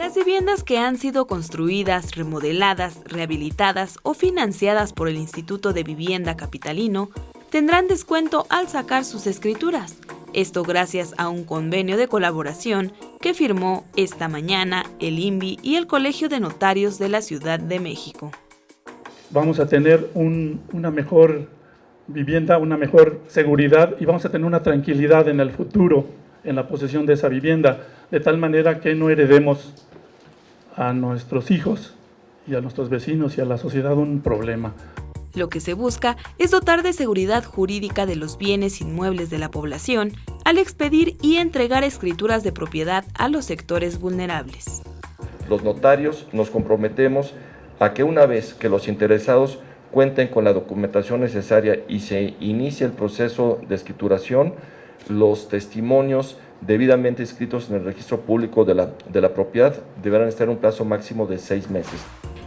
Las viviendas que han sido construidas, remodeladas, rehabilitadas o financiadas por el Instituto de Vivienda Capitalino tendrán descuento al sacar sus escrituras. Esto gracias a un convenio de colaboración que firmó esta mañana el INVI y el Colegio de Notarios de la Ciudad de México. Vamos a tener una mejor vivienda, una mejor seguridad y vamos a tener una tranquilidad en el futuro en la posesión de esa vivienda, de tal manera que no heredemos a nuestros hijos y a nuestros vecinos y a la sociedad un problema. Lo que se busca es dotar de seguridad jurídica de los bienes inmuebles de la población al expedir y entregar escrituras de propiedad a los sectores vulnerables. Los notarios nos comprometemos a que una vez que los interesados cuenten con la documentación necesaria y se inicie el proceso de escrituración, los testimonios debidamente inscritos en el registro público de la propiedad deberán estar en un plazo máximo de 6 meses.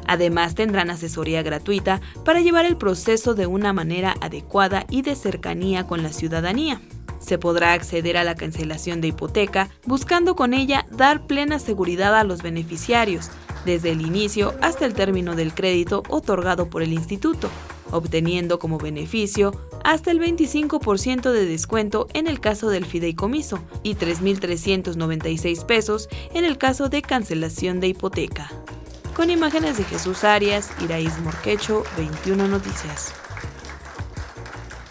Además, tendrán asesoría gratuita para llevar el proceso de una manera adecuada y de cercanía con la ciudadanía. Se podrá acceder a la cancelación de hipoteca, buscando con ella dar plena seguridad a los beneficiarios, desde el inicio hasta el término del crédito otorgado por el instituto, obteniendo como beneficio hasta el 25% de descuento en el caso del fideicomiso y 3,396 pesos en el caso de cancelación de hipoteca. Con imágenes de Jesús Arias, Iraíz Morquecho, 21 Noticias.